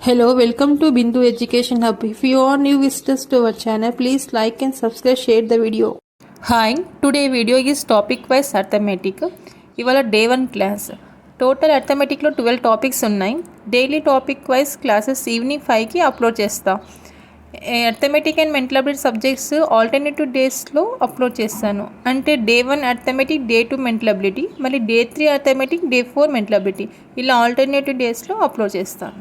Hello, welcome to Bindu Education Hub. If you are new visitors to our channel, please like and subscribe, share the video. Hi, today video is topic wise arithmetic. ఇవాళ day 1 class. Total అర్థమెటిక్లో 12 topics ఉన్నాయి. Daily topic wise classes evening 5కి upload చేస్తా. Arithmetic and mental ability subjects alternative డేస్లో upload చేస్తాను. అంటే day 1 arithmetic, day 2 mental ability, మళ్ళీ day 3 arithmetic, day 4 mental ability, ఇలా ఆల్టర్నేటివ్ డేస్లో అప్లోడ్ చేస్తాను.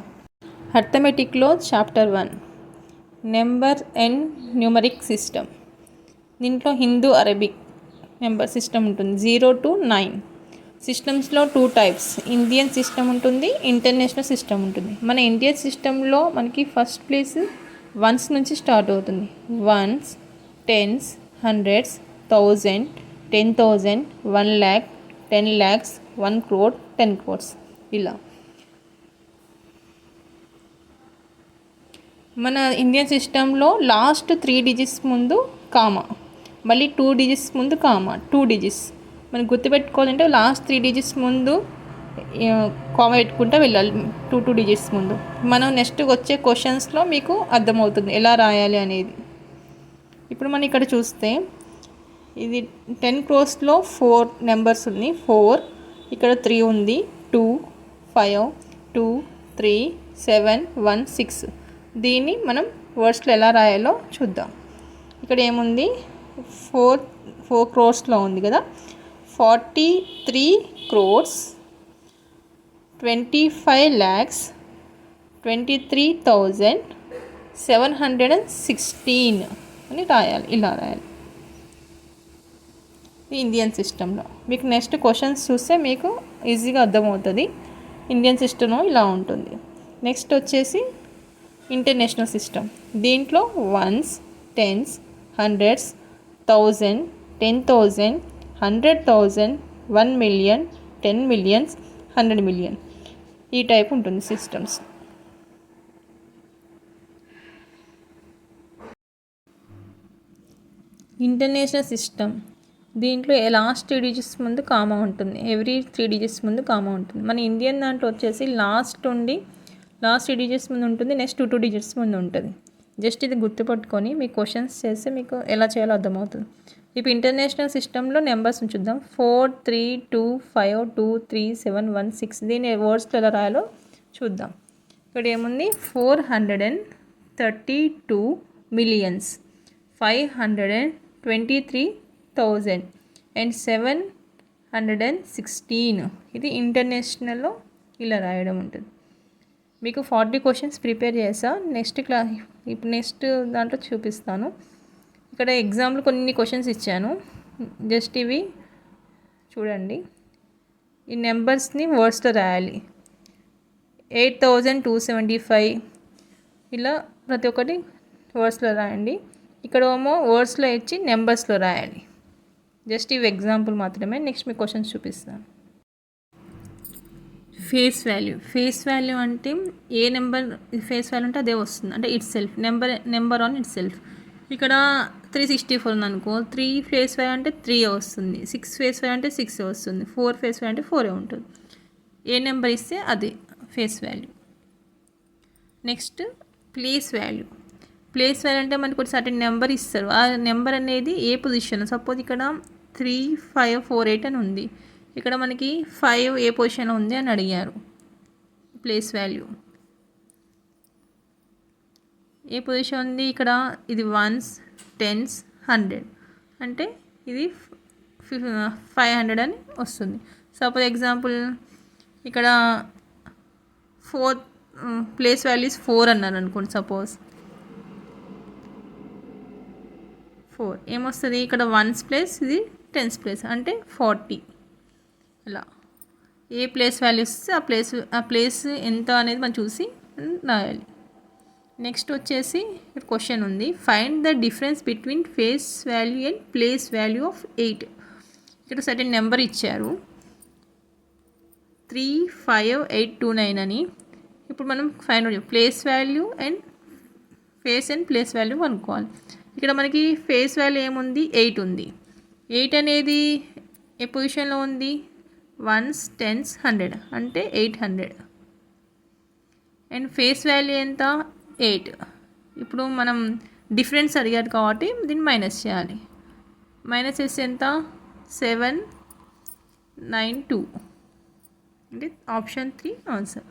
అర్థమెటిక్లో chapter 1 number and numeric system. దీంట్లో హిందూ అరబిక్ నెంబర్ సిస్టమ్ ఉంటుంది 0 to 9. సిస్టమ్స్లో 2 టైప్స్, ఇండియన్ సిస్టమ్ ఉంటుంది, ఇంటర్నేషనల్ సిస్టమ్ ఉంటుంది. మన ఇండియన్ సిస్టంలో మనకి ఫస్ట్ ప్లేస్ వన్స్ నుంచి స్టార్ట్ అవుతుంది. Ones, tens, hundreds, 1000, 10,000, 1 lakh, 10 lakhs, 1 crore, 10 crores, ఇలా. మన ఇండియన్ సిస్టంలో లాస్ట్ 3 డిజిట్స్ ముందు కామా, మళ్ళీ 2 డిజిట్స్ ముందు కామా, 2 డిజిట్స్ మనం గుర్తుపెట్టుకోవాలంటే లాస్ట్ 3 డిజిట్స్ ముందు కామా పెట్టుకుంటూ వెళ్ళాలి, 2 డిజిట్స్ ముందు. మనం నెక్స్ట్ వచ్చే క్వశ్చన్స్లో మీకు అర్థమవుతుంది ఎలా రాయాలి అనేది. ఇప్పుడు మనం ఇక్కడ చూస్తే ఇది 10 crores-లో 4 నెంబర్స్ ఉంది. 4, ఇక్కడ 3 ఉంది, 2, 5, 2, 3, 7, 1, 6. దీన్ని మనం వర్డ్స్లో ఎలా రాయాలో చూద్దాం. ఇక్కడ ఏముంది, 4 crores-లో ఉంది కదా. 43 crores, 25 lakhs, 23,716 అని రాయాలి, ఇలా రాయాలి ఇండియన్ సిస్టంలో. మీకు నెక్స్ట్ క్వశ్చన్స్ చూస్తే మీకు ఈజీగా అర్థమవుతుంది. ఇండియన్ సిస్టమ్ ఇలా ఉంటుంది. నెక్స్ట్ వచ్చేసి ఇంటర్నేషనల్ సిస్టమ్. దీంట్లో once, tens, hundreds, 1000, 10,000, 100,000, 1 million, 10 millions, 100 million, ఈ టైప్ ఉంటుంది సిస్టమ్స్. International system. దీంట్లో లాస్ట్ 3 డిజిట్స్ ముందు కామా ఉంటుంది, ఎవ్రీ 3 డిజిట్స్ ముందు కామా ఉంటుంది. మన ఇండియన్ దాంట్లో వచ్చేసి లాస్ట్ 3 డిజిట్స్ ముందు ఉంటుంది, నెక్స్ట్ 2 డిజిట్స్ ముందు ఉంటుంది. జస్ట్ ఇది గుర్తుపట్టుకొని మీకు క్వశ్చన్స్ చేస్తే మీకు ఎలా చేయాలో అర్థమవుతుంది. ఇప్పుడు ఇంటర్నేషనల్ సిస్టంలో నెంబర్స్ చూద్దాం. 4, 3, 2, 5, 2, 3, 7, 1, 6. దీని వర్డ్స్లో ఎలా రాయాలో చూద్దాం. ఇక్కడ ఏముంది, 432 millions, 523,000 and 716. ఇది ఇంటర్నేషనల్లో ఇలా రాయడం ఉంటుంది. మీకు 40 క్వశ్చన్స్ ప్రిపేర్ చేసా, ఇప్పుడు నెక్స్ట్ దాంట్లో చూపిస్తాను. ఇక్కడ ఎగ్జామ్లో కొన్ని క్వశ్చన్స్ ఇచ్చాను, జస్ట్ ఇవి చూడండి. ఈ నెంబర్స్ని వర్డ్స్లో రాయాలి. 8,275 ఇలా ప్రతి ఒక్కటి వర్డ్స్లో రాయండి. ఇక్కడ ఏమో వర్డ్స్లో ఇచ్చి నెంబర్స్లో రాయాలి. జస్ట్ ఇవి ఎగ్జాంపుల్ మాత్రమే. నెక్స్ట్ మీ క్వశ్చన్స్ చూపిస్తాను. ఫేస్ వాల్యూ అంటే ఏ నెంబర్ ఫేస్ వాల్యూ అంటే అదే వస్తుంది, అంటే it self number on it self. ఇక్కడ 364 ఉంది అనుకో, 3 ఫేస్ వాల్యూ అంటే 3 వస్తుంది, 6 ఫేస్ వాల్యూ అంటే 6 వస్తుంది, 4 ఫేస్ వాల్యూ అంటే 4 ఉంటుంది. ఏ నెంబర్ ఇస్తే అది face value. Next place value అంటే మనకు ఒక సర్టెన్ నెంబర్ ఇస్తారు, ఆ నెంబర్ అనేది ఏ పొజిషన్. సపోజ్ ఇక్కడ 3, 5, 4, 8 అని ఉంది, ఇక్కడ మనకి 5 ఏ పొజిషన్లో ఉంది అని అడిగారు. ప్లేస్ వాల్యూ ఏ పొజిషన్ ఉంది, ఇక్కడ ఇది వన్స్, టెన్స్, 100 అంటే ఇది 500 అని వస్తుంది. సపోజ్ ఎగ్జాంపుల్ ఇక్కడ 4 ప్లేస్ వాల్యూస్ 4 అన్నారు అనుకోండి. సపోజ్ 4 ఏమొస్తుంది, ఇక్కడ వన్స్ ప్లేస్, ఇది టెన్స్ ప్లేస్ అంటే 40. ఇలా ఏ ప్లేస్ వాల్యూస్ ఆ ప్లేస్ ఎంత అనేది మనం చూసి రాయాలి. నెక్స్ట్ వచ్చేసి ఇక్కడ క్వశ్చన్ ఉంది, find the difference between face value and place value of 8. ఇక్కడ సర్టెన్ నెంబర్ ఇచ్చారు 35829 అని. ఇప్పుడు మనం find place value and place value అనుకోవాలి. ఇక్కడ మనకి ఫేస్ వాల్యూ ఏముంది, 8 ఉంది. 8 అనేది ఏ పొజిషన్లో ఉంది, వన్స్, టెన్స్, 100 అంటే 800. అండ్ ఫేస్ వాల్యూ ఎంత 8. ఇప్పుడు మనం డిఫరెన్స్ అడిగారు కాబట్టి దీన్ని మైనస్ చేయాలి. మైనస్ చేస్తే ఎంత 792 అంటే ఆప్షన్ 3 ఆన్సర్.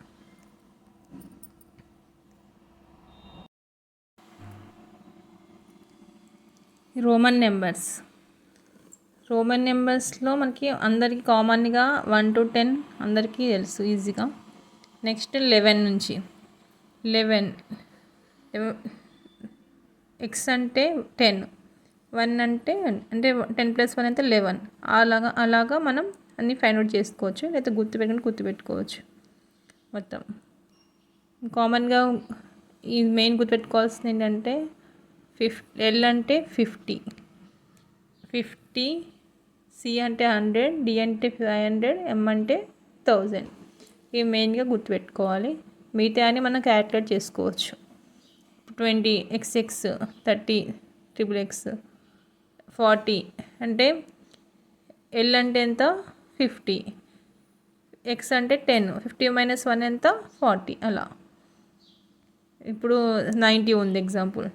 రోమన్ నెంబర్స్లో మనకి అందరికీ కామన్గా 1 to 10 అందరికీ తెలుసు ఈజీగా. నెక్స్ట్ 11 నుంచి 11 ఎక్స్ అంటే 10, 1 అంటే 10 + 1 అంటే 11. అలాగా మనం అన్నీ ఫైండ్ అవుట్ చేసుకోవచ్చు, లేకపోతే గుర్తుపెట్టుకోవచ్చు. మొత్తం కామన్గా ఈ మెయిన్ గుర్తుపెట్టుకోవాల్సింది ఏంటంటే ఎల్ అంటే 50, సి అంటే 100, డి అంటే 500, ఎం అంటే 1000. ఇవి మెయిన్గా గుర్తుపెట్టుకోవాలి. మిగతా అని మనం క్యాలిక్యులేట్ చేసుకోవచ్చు. 20 XX 30 XXX 40 అంటే ఎల్ అంటే ఎంత 50, ఎక్స్ అంటే 10, 50 - 1 ఎంత 40 అలా. ఇప్పుడు 90 ఉంది ఎగ్జాంపుల్.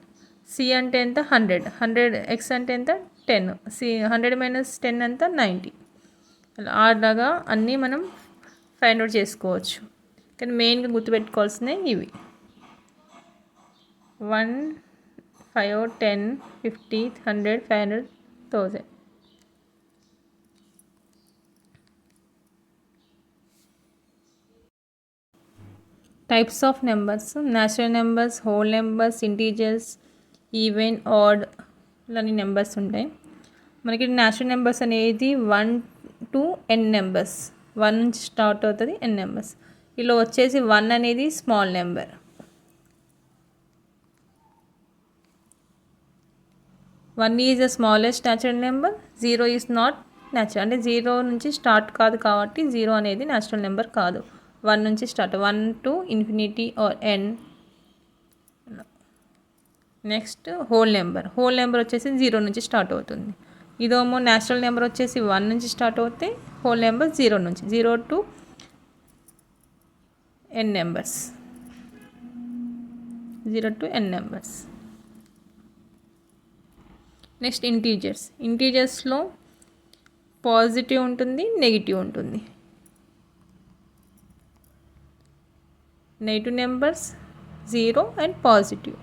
సి అంటే ఎంత 100, ఎక్స్ అంటే ఎంత 10, సి 100 - 10 ఎంత 90. అలా అలాగా అన్నీ మనం ఫైండ్ అవుట్ చేసుకోవచ్చు. కానీ మెయిన్గా గుర్తుపెట్టుకోవాల్సినవి ఇవి 1, 5, 10, 50, 100, 500, 1000. Types of numbers: natural numbers, whole numbers, integers, even, odd ఇలాంటి నెంబర్స్ ఉంటాయి. మనకి న్యాచురల్ నెంబర్స్ అనేది 1 to n నెంబర్స్, 1 నుంచి స్టార్ట్ అవుతుంది n నెంబర్స్. ఇలా వచ్చేసి 1 అనేది small number. 1 is the smallest natural number. 0 is not natural, అంటే 0 నుంచి స్టార్ట్ కాదు కాబట్టి 0 అనేది న్యాచురల్ నెంబర్ కాదు. 1 నుంచి start, 1 to infinity or n. Next whole number వచ్చేసి 0 నుంచి స్టార్ట్ అవుతుంది. ఇదేమో న్యాచురల్ నెంబర్ వచ్చేసి 1 నుంచి స్టార్ట్ అవుతే, హోల్ నెంబర్ 0 నుంచి, 0 to n numbers, 0 to n numbers. Next ఇంటీజర్స్లో పాజిటివ్ ఉంటుంది, నెగిటివ్ ఉంటుంది. Negative numbers 0 and positive.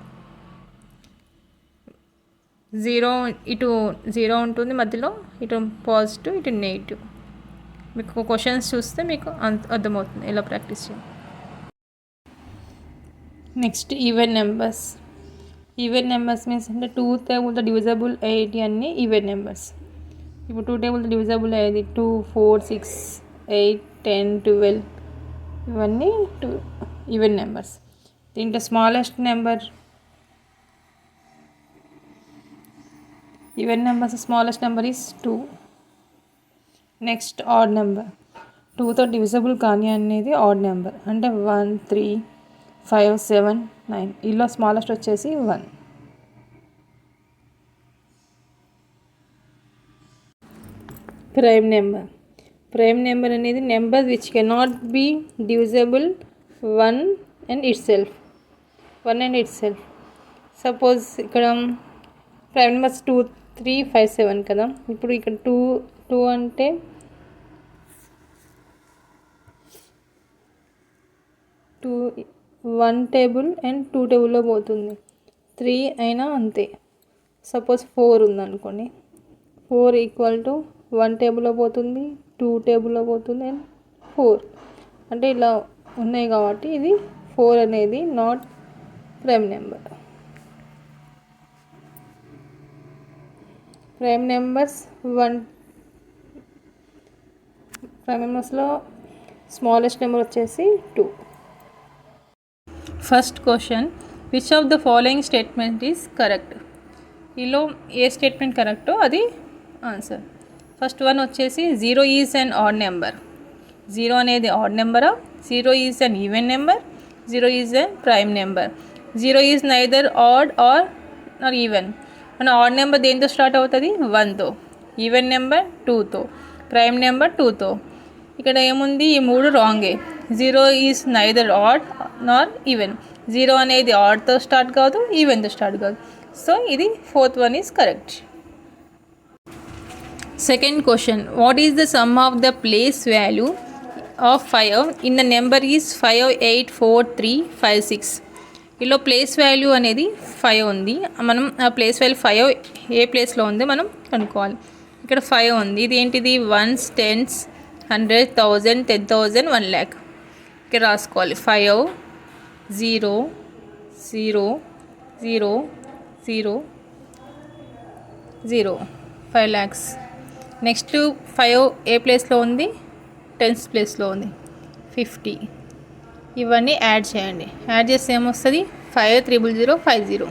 0 ఇటు 0 ఉంటుంది మధ్యలో, ఇటు పాజిటివ్, ఇటు నెగిటివ్. మీకు క్వశ్చన్స్ చూస్తే మీకు అర్థమవుతుంది ఎలా ప్రాక్టీస్ చేయాలి. నెక్స్ట్ ఈవెన్ నెంబర్స్ మీన్స్ అంటే 2 టేబుల్తో డివిజబుల్ అయ్యేటి అన్నీ ఈవెన్ నెంబర్స్. ఇప్పుడు 2 టేబుల్తో డివిజబుల్ అయ్యేది 2, 4, 6, 8, 10, 12 ఇవన్నీ ఈవెన్ నెంబర్స్. దీంట్లో smallest number even numbers smallest number is 2. Next odd number, 2తో డివిజబుల్ కానీ అనేది ఆడ్ నెంబర్, అంటే 1, 3, 5, 7, 9. ఇలా స్మాలెస్ట్ వచ్చేసి 1. ప్రైమ్ నెంబర్ అనేది number which cannot be divisible 1 and itself. Suppose ఇక్కడ ప్రైమ్ నెంబర్స్ 2, 3, 5, 7 కదా. ఇప్పుడు ఇక్కడ 2 అంటే 1 టేబుల్ అండ్ 2 టేబుల్లో పోతుంది. 3 అయినా అంతే. సపోజ్ 4 ఉందనుకోండి, 4 = 1 టేబుల్లో పోతుంది, 2 టేబుల్లో పోతుంది అండ్ 4. అంటే ఇలా ఉన్నాయి కాబట్టి ఇది 4 అనేది నాట్ ప్రైమ్ నెంబర్. ప్రైమ్ నెంబర్స్లో స్మాలెస్ట్ నెంబర్ వచ్చేసి 2. First question, which of the following statement is correct? ఈలో ఏ స్టేట్మెంట్ కరెక్టో అది ఆన్సర్. ఫస్ట్ వన్ వచ్చేసి 0 ఈజ్ అన్ ఆడ్ నెంబర్. 0 అనేది ఆడ్ నెంబరా? 0 is an even number. 0 is an prime number. 0 is neither odd or even. మన odd number దేంతో start అవుతుంది? 1తో. ఈవెన్ నెంబర్ 2తో. ప్రైమ్ నెంబర్ 2తో. ఇక్కడ ఏముంది? ఈ 3 రాంగే. 0 is neither odd nor even. 0 అనేది ఆడ్తో స్టార్ట్ కాదు, ఈవెన్తో స్టార్ట్ కాదు. సో ఇది 4th one is correct. Second question, what is the sum of the place value of 5 in the number is 5, 8, 4, 3, 5, 6. ఇలా ప్లేస్ వాల్యూ అనేది 5 ఉంది. మనం ఆ ప్లేస్ వాల్యూ 5 ఏ ప్లేస్లో ఉందో మనం కనుక్కోవాలి. ఇక్కడ 5 ఉంది. ఇది ఏంటిది? 1s, 10s, 100, 1000, 10,000, 1 lakh. ఇక్కడ రాసుకోవాలి 5, 0, 0, 0, 0, 0, 5 lakhs. నెక్స్ట్ 5 ఏ ప్లేస్లో ఉంది? 10th ప్లేస్లో ఉంది. 50. ఇవన్నీ యాడ్ చేయండి. యాడ్ చేస్తే ఏమొస్తుంది? 5,000,50.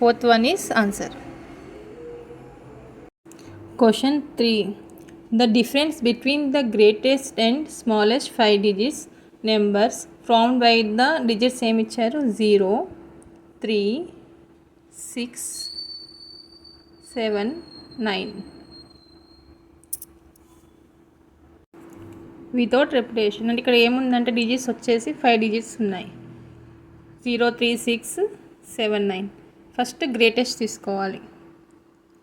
4th one is answer. Question 3, the difference between the greatest and smallest 5 digits numbers formed by the digits ఏమి ఇచ్చారు? 0, 3, 6, 7, 9. వితౌట్ రెప్యుటేషన్ అంటే ఇక్కడ ఏముందంటే డిజిట్స్ వచ్చేసి 5 digits ఉన్నాయి. 0, 3, 6, 7, 9. ఫస్ట్ గ్రేటెస్ట్ తీసుకోవాలి.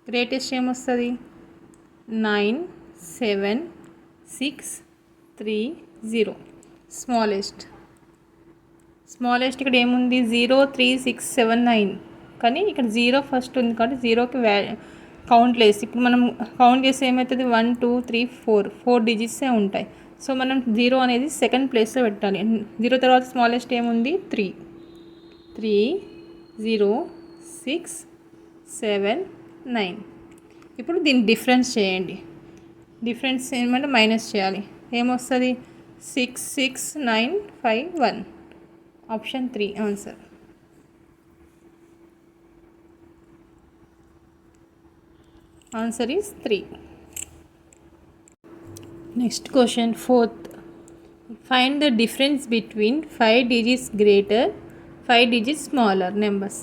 గ్రేటెస్ట్ ఏమొస్తుంది? 9, 7, 6, 3, 0. స్మాలెస్ట్ ఇక్కడ ఏముంది? 0, 3, 6, 7, 9. కానీ ఇక్కడ 0 ఫస్ట్ ఉంది కాబట్టి 0కి కౌంట్ లేసి ఇప్పుడు మనం కౌంట్ చేస్తే ఏమవుతుంది? 1, 2, 3, 4 digitsే ఉంటాయి. సో మనం 0 అనేది సెకండ్ ప్లేస్లో పెట్టాలి. 0 తర్వాత స్మాలెస్ట్ ఏముంది? 3, 0, 6, 7, 9. ఇప్పుడు దీన్ని డిఫరెన్స్ చేయండి. డిఫరెన్స్ ఏమంటే మైనస్ చేయాలి. ఏమొస్తుంది? 6, 6, 9, 5, 1. Option 3 answer. Answer is 3. Next question 4th, find the difference between 5 digits greater, 5 digits smaller numbers.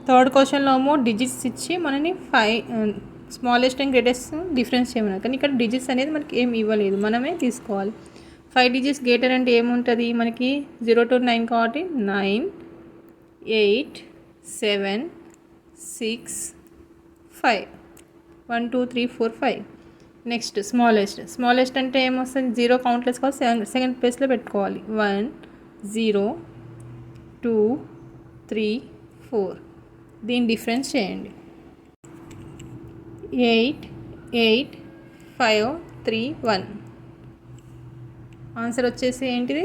Third క్వశ్చన్లో ఏమో డిజిట్స్ ఇచ్చి మనని 5 స్మాలెస్ట్ అండ్ గ్రేటెస్ట్ డిఫరెన్స్ చేయమన్నారు. కానీ ఇక్కడ డిజిట్స్ అనేది మనకి ఏమి ఇవ్వలేదు, మనమే తీసుకోవాలి. 5 digits గ్రేటర్ అంటే ఏముంటుంది మనకి? 0 to 9 కాబట్టి 9, 8, 7, 6, 5. 1, 2, 3, 4, 5. నెక్స్ట్ స్మాలెస్ట్ అంటే ఏమొస్తుంది? 0 కౌంట్లెస్ కావాలి, సెకండ్ ప్లేస్లో పెట్టుకోవాలి. 1, 0, 2, 3, 4. దీని డిఫరెన్స్ చేయండి. 8, 8, 5, 3, 1. ఆన్సర్ వచ్చేసి ఏంటిది?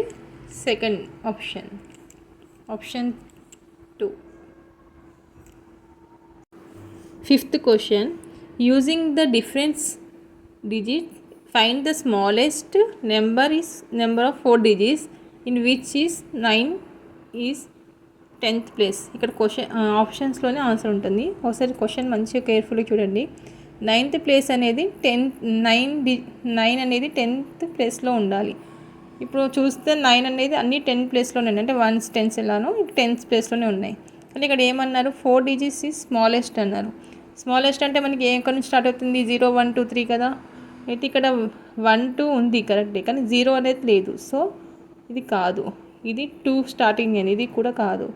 Second option 2. 5th question, using the difference digit find the smallest number of 4 digits in which is 9 is 10th place. ఇక్కడ క్వశ్చన్ ఆప్షన్స్లోనే ఆన్సర్ ఉంటుంది. ఒకసారి క్వశ్చన్ మంచిగా కేర్ఫుల్గా చూడండి. 9th ప్లేస్ అనేది 9 అనేది 10th ప్లేస్లో ఉండాలి. ఇప్పుడు చూస్తే 9 అనేది అన్ని 10th ప్లేస్లోనే ఉన్నాయి. అంటే 1s, 10s ఎలానో 10th ప్లేస్లోనే ఉన్నాయి. కానీ ఇక్కడ ఏమన్నారు? 4 digits ఈజ్ స్మాలెస్ట్ అన్నారు. స్మాలెస్ట్ అంటే మనకి ఎక్కడి నుంచి స్టార్ట్ అవుతుంది? 0, 1, 2, 3 కదా. అయితే ఇక్కడ 1, 2 ఉంది కరెక్టే, కానీ 0 అనేది లేదు. సో ఇది కాదు. ఇది 2 స్టార్టింగ్ అని, ఇది కూడా కాదు.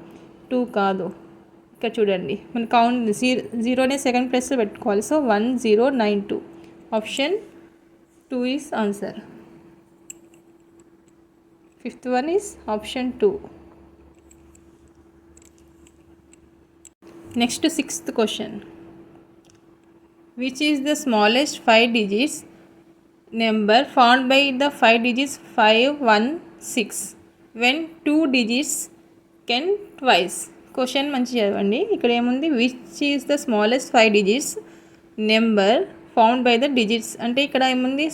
2 కాదు. ఇక్కడ చూడండి మన కౌంట్ 0 అనే సెకండ్ ప్లేస్లో పెట్టుకోవాలి. So 1, 0, 9, 2. Option 2 is answer. 5th one is option 2. Next 6th question, which is the smallest 5 digits number found by the 5 digits 5, 1, 6 when 2 digits can twice. Question మంచి చదవండి. ఇక్కడ ఏముంది? Which is the smallest 5 digits number found by the digits అంటే ఇక్కడ ఏముంది?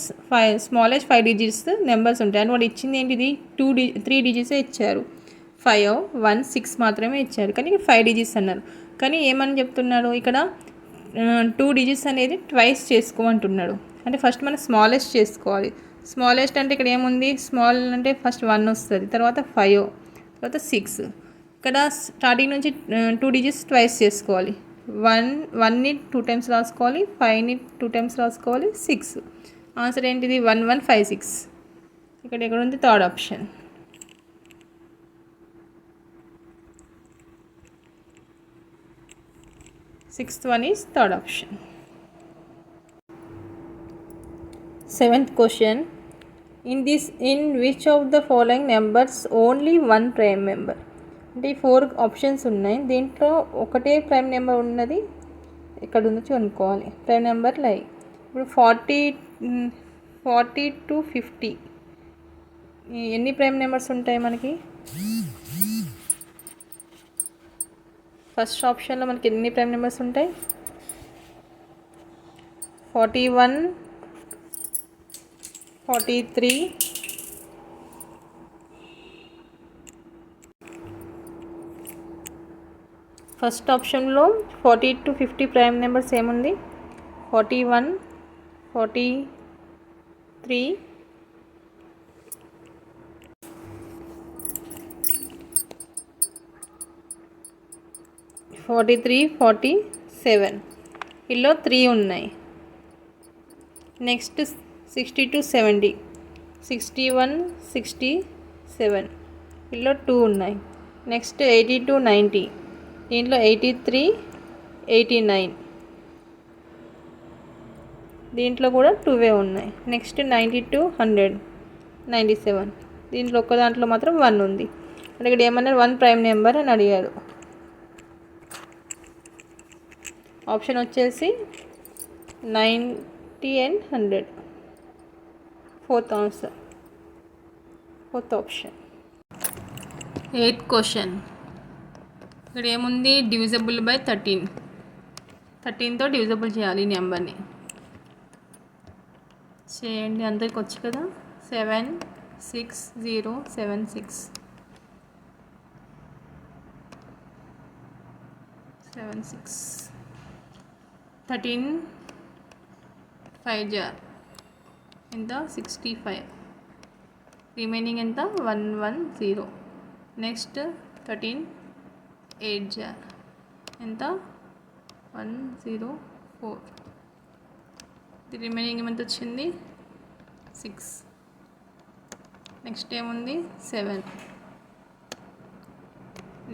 Smallest 5 digits numbers ఉంటాయి. అంటే వాడు ఇచ్చింది ఏంటిది? 3 digits ఇచ్చారు. 5, 1, 6 మాత్రమే ఇచ్చారు, కానీ ఇక్కడ 5 digits అన్నారు. కానీ ఏమని చెప్తున్నాడు ఇక్కడ? 2 digits అనేది ట్వైస్ చేసుకోమంటున్నాడు. అంటే ఫస్ట్ మనం స్మాలెస్ట్ చేసుకోవాలి. స్మాలెస్ట్ అంటే ఇక్కడ ఏముంది? స్మాల్ అంటే ఫస్ట్ 1 వస్తుంది, తర్వాత 5, తర్వాత 6. ఇక్కడ స్టార్టింగ్ నుంచి 2 digits ట్వైస్ చేసుకోవాలి. 1ని 2 times రాసుకోవాలి, 5ని 2 times రాసుకోవాలి, 6. ఆన్సర్ ఏంటిది? 1, 1, 5, 6. ఇక్కడ ఎక్కడ ఉంది? Third option. Sixth one is third option. Seventh question. In which of the following numbers only one prime member? అంటే ఈ 4 ఆప్షన్స్ ఉన్నాయి, దీంట్లో ఒకటే ప్రైమ్ నెంబర్ ఉన్నది ఇక్కడ ఉందో చూనుకోవాలి. ప్రైమ్ నెంబర్ లై ఇప్పుడు 40 to 50 ఎన్ని ప్రైమ్ నెంబర్స్ ఉంటాయి మనకి? ఫస్ట్ ఆప్షన్లో మనకి ఎన్ని ప్రైమ్ నెంబర్స్ ఉంటాయి? 41, 43, ఫస్ట్ ఆప్షన్లో 40 to 50 ప్రైమ్ నెంబర్స్ ఏముంది? 41, 43, 43, 47 ఇలా 3 ఉన్నాయి. నెక్స్ట్ 60 to 70, 61, 67 ఇలా 2 ఉన్నాయి. నెక్స్ట్ 80 to 90, దీంట్లో 83, 89 దీంట్లో కూడా 2 ఉన్నాయి. నెక్స్ట్ 90 to 100, 97 దీంట్లో ఒక్క దాంట్లో మాత్రం 1 ఉంది. అంటే ఇక్కడ ఏమన్నారు? 1 ప్రైమ్ నెంబర్ అని అడిగారు. ఆప్షన్ వచ్చేసి 90 and 100. Fourth option. 8th question. ఇక్కడ ఏముంది? డివిజబుల్ బై 13తో డివిజబుల్ చేయాలి ఈ నెంబర్ని. చేయండి, అందరికి వచ్చు కదా. 76076 13 5 జార్ ఎంత? 65. రిమైనింగ్ ఎంత? 110. నెక్స్ట్ 13 8 జార్ ఎంత? 104. ది రిమైనింగ్ ఎంత వచ్చింది? 6. నెక్స్ట్ ఏముంది? 7.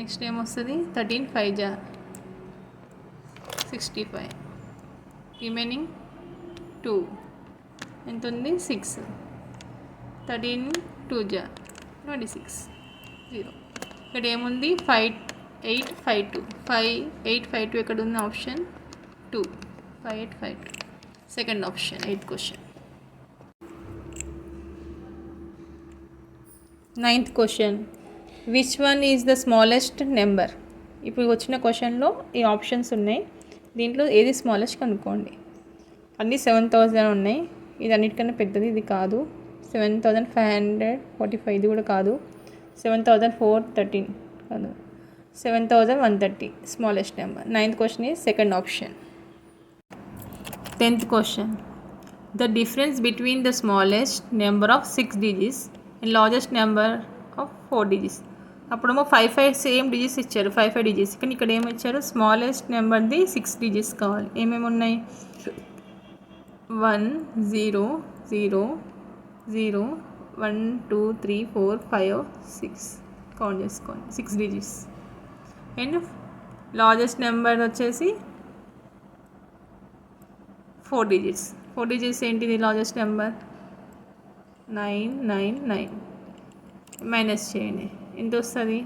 నెక్స్ట్ ఏమొస్తుంది? 13 5 జార్ 65. రిమైనింగ్ 2 ఎంత ఉంది? 6. 13 2 జార్ 26 0. ఇక్కడ ఏముంది? 5852 5852 ఎక్కడ ఉంది? Option 2 5852 second option. 8th question. 9th question. Which one is the smallest number? ఇప్పుడు వచ్చిన క్వశ్చన్లో ఈ ఆప్షన్స్ ఉన్నాయి, దీంట్లో ఏది స్మాలెస్ట్ కనుక్కోండి. అన్నీ 7000 ఉన్నాయి. ఇది అన్నిటికన్నా పెద్దది, ఇది కాదు. 7545 ఇది కూడా కాదు. 7413 కాదు. 7130 smallest number. 9th question is second option. 10th question. The difference between the smallest number of 6 digits and largest number of 4 digits. అప్పుడేమో 5 సేమ్ డిజిట్స్ ఇచ్చారు, 5 digits. కానీ ఇక్కడ ఏమి ఇచ్చారు? స్మాలెస్ట్ నెంబర్ది 6 digits కావాలి. ఏమేమి ఉన్నాయి? 1 0 0 0 1 2 3 4 5 6 కౌంట్ చేసుకోండి. 6 digits. అండ్ లార్జెస్ట్ నెంబర్ వచ్చేసి 4 digits. 4 digits ఏంటిది? Largest number 999. మైనస్ చేయండి, ఎంత వస్తుంది?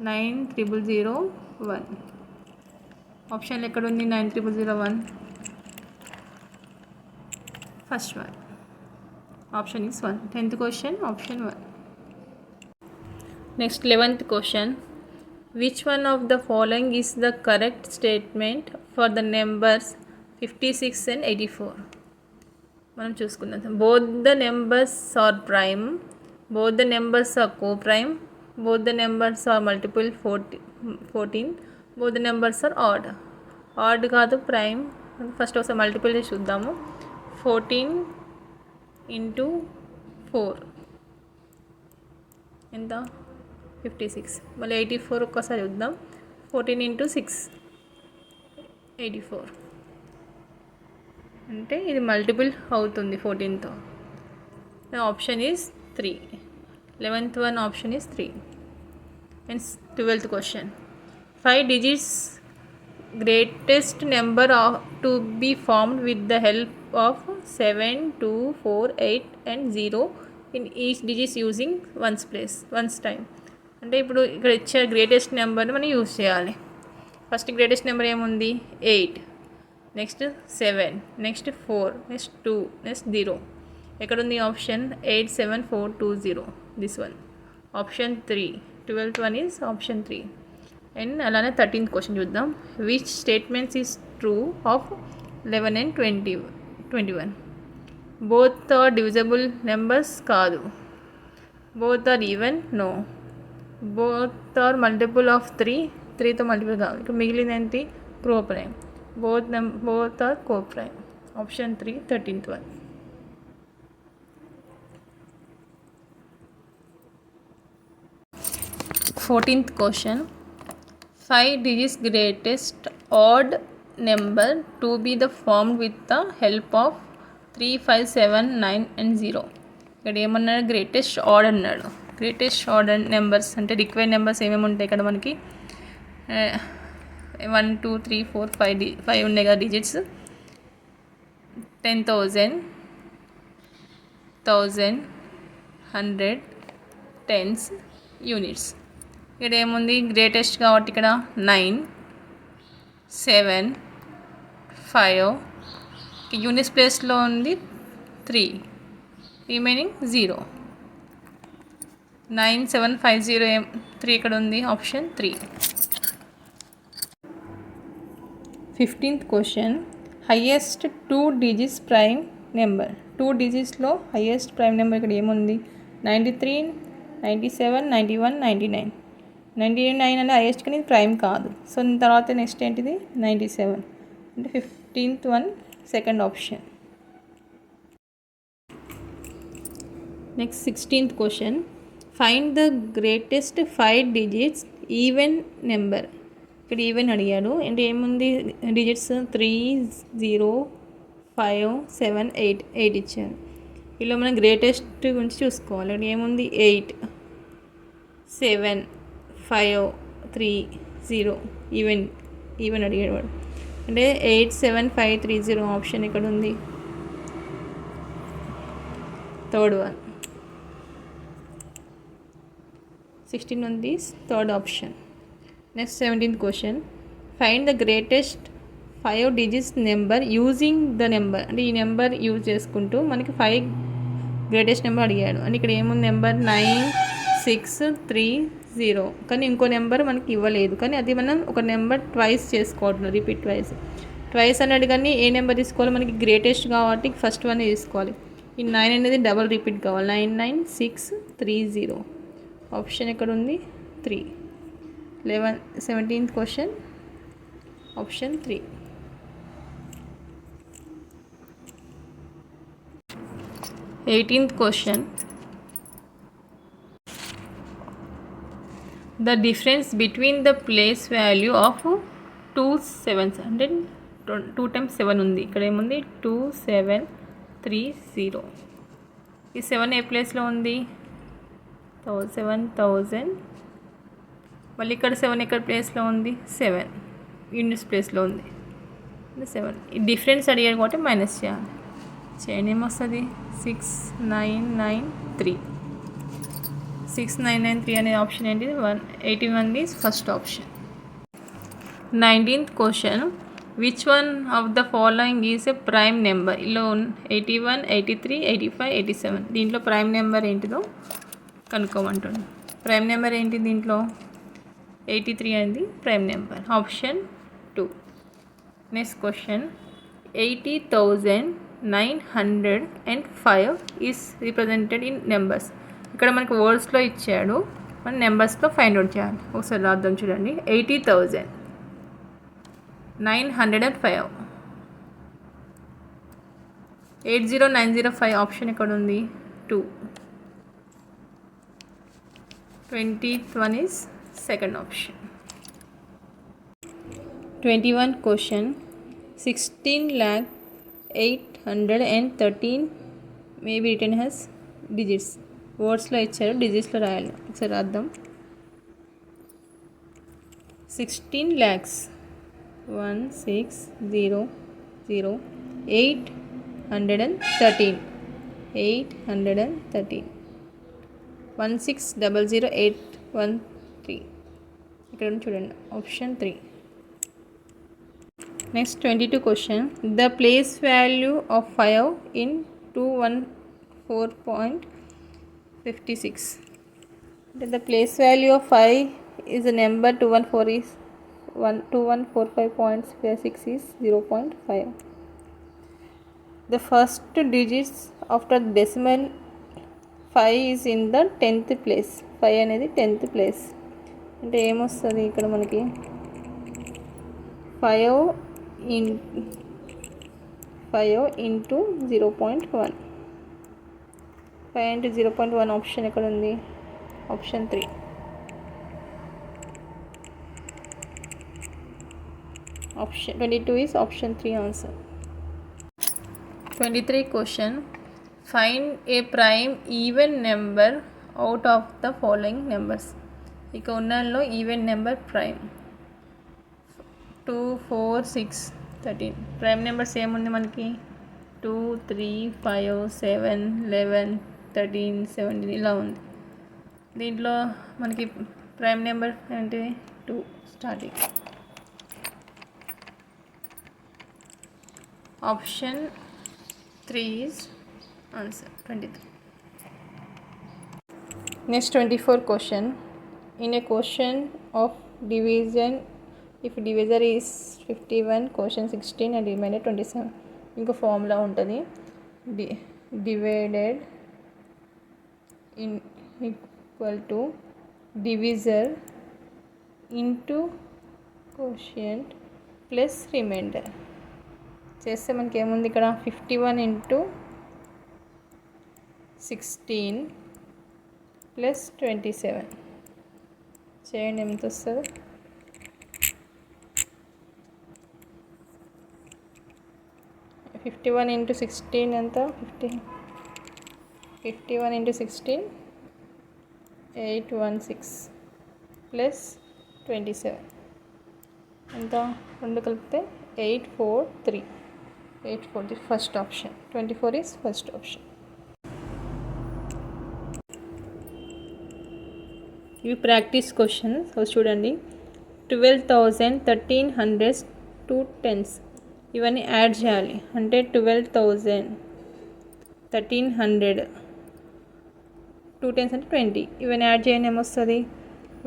9001. ఆప్షన్లు ఎక్కడ ఉంది? 9001. First one. Option is 1. 10th question option 1. Next 11th question. Which one of the following is the correct statement for the numbers 56 and 84? మనం చూసుకుందాం. Both the numbers are prime, both the numbers are coprime, both the numbers are multiple 14, both the numbers are odd. Odd కాదు, prime. First ఒకసారి multiple చేసి చూద్దాము. 14 into 4 ఎంత? 56. మళ్ళీ 84 ఒక్కసారి చూద్దాం. 14 into 6 84. అంటే ఇది మల్టిపుల్ అవుతుంది 14తో. Option is 3. 11th one option is 3. And 12th question. 5 digits greatest number to be formed with the help of 7, 2, 4, 8 and 0 in each digits using ones time. అంటే ఇప్పుడు ఇక్కడ ఇచ్చే గ్రేటెస్ట్ నెంబర్ని మనం యూజ్ చేయాలి. ఫస్ట్ గ్రేటెస్ట్ నెంబర్ ఏముంది 8, next 7, next 4, next 2, next 0. ఎక్కడుంది option 87420, this one. Option 3, 12th one is option 3. And అలానే 13th క్వశ్చన్ చూద్దాం. Which statements is true of 11 and 21? Both are divisible numbers కాదు. Both are even, no. Both are multiple of 3తో multiple కాదు. ఇక మిగిలింది ఏంటి? Coprime. Both are coprime. Option 3, 13th one. 14th question. 5 digits greatest odd number to be the formed with the help of 3, 5, 7, 9 and 0. ఇక్కడ ఏమన్నాడు? Greatest add అన్నాడు. Greatest odd numbers అంటే required numbers ఏమేమి ఉంటాయి ఇక్కడ మనకి? 1, 2, 3, 4, 5 ఉన్నాయి కదా డిజిట్స్. 10,000, 1000, 100, tense, units. ఇక్కడ ఏముంది? గ్రేటెస్ట్ కాబట్టి ఇక్కడ 9, 7, 5. యూనిట్స్ ప్లేస్లో ఉంది 3, రిమైనింగ్ 0. 9750 3 ఇక్కడ ఉంది. Option 3. 15th question. Highest 2 digits prime number. 2 digitsలో హయ్యెస్ట్ ప్రైమ్ నెంబర్ ఇక్కడ ఏముంది? 93, 97, 91, 99. 99 అంటే హైయెస్ట్ కానీ ప్రైమ్ కాదు. సో తర్వాత నెక్స్ట్ ఏంటిది? 97 అంటే 15th one, second option. Next 16th question. Find the greatest 5 digits even number. ఇక్కడ ఈవెన్ అడిగాడు. అంటే ఏముంది? డిజిట్స్ 3, 0, 5, 7, 8 ఇచ్చారు. ఇలా మనం గ్రేటెస్ట్ గురించి చూసుకోవాలి. ఇక్కడ ఏముంది? 8, 7, 5, 3, 0. ఈవెన్ అడిగాడు వాడు. అంటే 87530 ఆప్షన్ ఇక్కడ ఉంది. Third one. 16 ఉంది third option. Next 17th question. Find the greatest 5 digits number using the number. అంటే ఈ నెంబర్ యూజ్ చేసుకుంటూ మనకి 5 గ్రేటెస్ట్ నెంబర్ అడిగాడు. అంటే ఇక్కడ ఏముంది? నెంబర్ 9630. కానీ ఇంకో నెంబర్ మనకి ఇవ్వలేదు. కానీ అది మనం ఒక నెంబర్ ట్వైస్ చేసుకోవాలి. రిపీట్ ట్వైస్ అన్నాడు. కానీ ఏ నెంబర్ తీసుకోవాలి? మనకి గ్రేటెస్ట్ కాబట్టి ఫస్ట్ వన్ తీసుకోవాలి. ఈ 9 అనేది డబల్ రిపీట్ కావాలి. 99630. ఆప్షన్ ఎక్కడ ఉంది? 3. 17th question. Option 3. 18th question. The difference between the place value of 2 sevens అంటే 2 times 7 ఉంది. ఇక్కడ ఏముంది? 2730. ఈ 7 ఏ ప్లేస్లో ఉంది? 7000. మళ్ళీ ఇక్కడ 7 ఎక్కడ ప్లేస్లో ఉంది? 7 యూనిట్స్ ప్లేస్లో ఉంది. 7. ఈ డిఫరెన్స్ అడిగారు కాబట్టి మైనస్ చేయాలి. చేయండి. ఏమొస్తుంది? 6993. 6993 అనే ఆప్షన్ ఏంటిది? 81 is first option. 19th question. Which one of the following is a prime number? ఇలా 81, 83, 85, 87. దీంట్లో ప్రైమ్ నెంబర్ ఏంటిదో కనుక్కోమంటుంది. ప్రైమ్ నెంబర్ ఏంటి దీంట్లో? 83 అనేది prime number. Option 2. Next question. 80,905 is represented in numbers. ఇక్కడ మనకు వర్డ్స్లో ఇచ్చాడు. మనం నెంబర్స్లో ఫైండ్ అవుట్ చేయాలి. ఒకసారి రాద్దాం చూడండి. 80,905. 80905 ఆప్షన్ ఎక్కడ ఉంది? 2. 20th one is second option. 21 question. 16,08,13 may be written as digits. వర్డ్స్లో ఇచ్చారు, డిజిట్స్లో రాయాలి. ఒకసారి రాద్దాం. 16 lakhs 1600 813 813 1600813 ఇక్కడ చూడండి option 3. Next 22 question. The place value of 5 in 214.56. అంటే the place value of 5 is a number 214 is 2145.56 is 0.5. The first digits after decimal 5 is in the 10th place. 5 అనేది 10th place. అంటే ఏమొస్తుంది ఇక్కడ మనకి 5 into 0.1. 5 into 0.1 ఆప్షన్ ఎక్కడ ఉంది? Option 3. Option 22 is option 3 answer. 23 question. Find a prime even number out of the following numbers. ఇక ఉన్నలో even number prime 2 4 6 13. Prime numbers ఏముంది మనకి 2 3 5 7 11 13 17 ఇలా ఉంది. దీంట్లో మనకి ప్రైమ్ నెంబర్ అంటే 2 starting. Option 3 is answer 23. Next 24 question. In a question of division, if divisor is 51, quotient 16 and remainder 27. ఇంకో ఫార్ములా ఉంటుంది. Divided in equal to divisor into quotient plus remainder. చేస్తే మనకి ఏముంది ఇక్కడ 51 into 16 plus 27 చేయండి ఎంత వస్తుంది? 51 into 16 ఎంత? 51 into 16 816 plus 27 ఎంత? రెండు కలిపితే 843. 843 first option. 24 is first option. ఇవి ప్రాక్టీస్ క్వశ్చన్స్. చూడండి 12,000 1300 2 10s ఇవన్నీ యాడ్ చేయాలి. అంటే 12,000 1300 2 10s అంటే 20. ఇవన్నీ యాడ్ చేయండి ఏమొస్తుంది?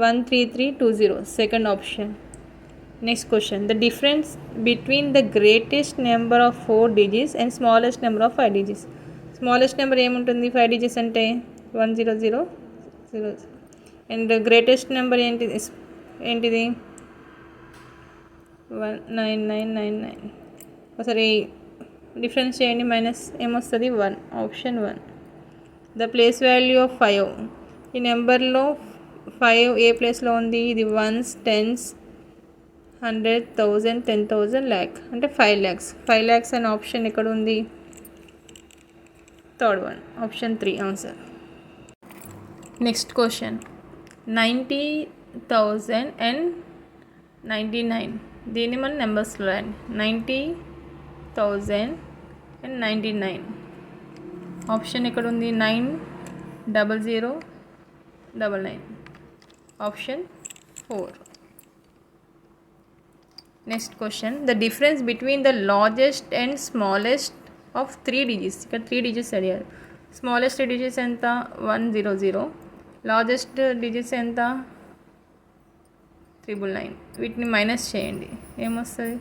13320 second option. Next question. The difference between the greatest number of 4 digits and smallest number of 5 digits. Smallest number ఏముంటుంది? 5 digits అంటే 10000 అండ్ గ్రేటెస్ట్ నెంబర్ ఏంటిది? 19999. ఒకసారి డిఫరెన్స్ చేయండి. మైనస్ ఏమొస్తుంది? 1. Option 1. The place value of 5. ఈ నెంబర్లో 5 ఏ ప్లేస్లో ఉంది? ఇది 1s 10s 100 1000 10,000 lakh అంటే 5 lakhs. 5 lakhs అనే ఆప్షన్ ఎక్కడ ఉంది? Third one option 3 answer. Next question. 90,000 and 99 దీన్ని మనం నెంబర్స్లో రాయండి. 90,000 and 99 ఆప్షన్ ఎక్కడ ఉంది? 90099 option 4. Next question. The difference between the largest and smallest of 3 digits. ఇక్కడ 3 digits అడిగారు. స్మాలెస్ట్ డిజిట్స్ ఎంత? 100. లార్జెస్ట్ డిజిట్స్ ఎంత? 999. వీటిని మైనస్ చేయండి ఏమొస్తుంది?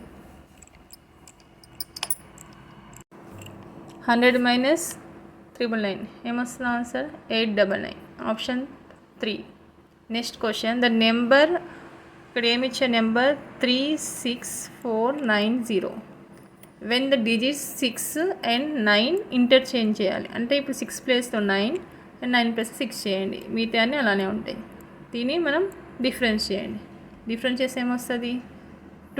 100 మైనస్ 999 ఏమొస్తుంది answer? 899 option 3. Next question. The number ఇక్కడ ఏమి ఇచ్చే number 36490. When the digits 6 and 9 interchange చేయాలి. అంటే ఇప్పుడు 6 ప్లేస్లో 9 అండ్ 9 ప్లస్ 6 చేయండి. మిగతా అన్నీ అలానే ఉంటాయి. దీన్ని మనం డిఫరెన్స్ చేయండి. డిఫరెన్స్ చేస్తే ఏమొస్తుంది?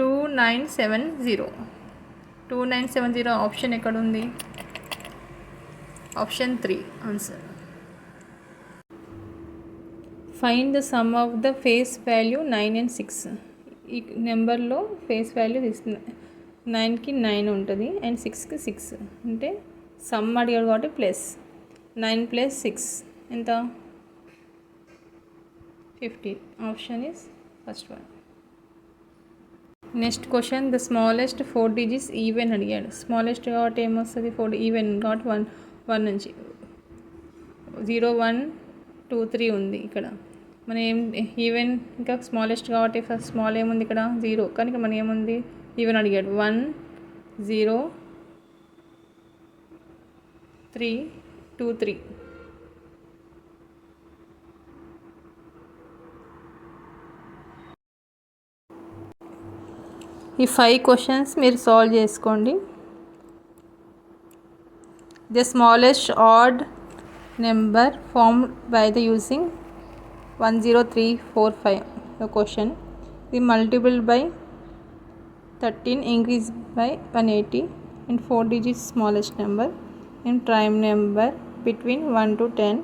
2970. 2970 ఆప్షన్ ఎక్కడ ఉంది? Option 3 answer. Find the sum of the face value 9 and 6. ఈ నెంబర్లో ఫేస్ వాల్యూ తీసుకున్నా 9కి 9 ఉంటుంది అండ్ 6కి 6 అంటే సమ్ అడిగాడు కాబట్టి ప్లస్ 9 + 6 ఎంత 15. Option is first one. Next question the smallest 4 digits even అడిగాడు. స్మాలెస్ట్ కాబట్టి ఏమొస్తుంది 4 ఈవెన్ కాబట్టి 1 నుంచి 0 1 2 3 ఉంది ఇక్కడ. మనం ఏం ఈవెన్ ఇంకా స్మాలెస్ట్ కాబట్టి ఫస్ట్ స్మాల్ ఏముంది ఇక్కడ 0 కనుక మనం ఏముంది ఈవెన్ అడిగాడు 1 0 3 2 3. ఈ 5 క్వశ్చన్స్ మీరు సాల్వ్ చేసుకోండి. The smallest odd number formed by the using 10345 the question. The multiple by 13 increase by 180 and 4 digits smallest number and prime number between 1 to 10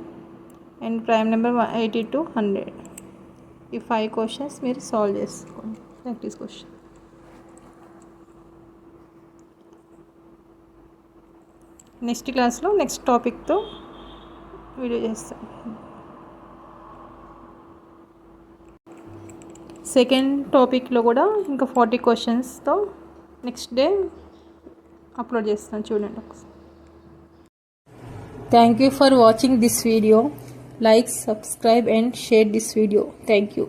and prime number 80 to 100. ఈ 5 questions మీరు solve చేసుకోండి. Practice question. Next క్లాస్లో next టాపిక్తో video చేస్తాను. Second టాపిక్లో కూడా ఇంకా 40 క్వశ్చన్స్తో next day upload చేస్తాను, చూడండి ఒకసారి. Thank you for watching this video. Like, subscribe and share this video. Thank you.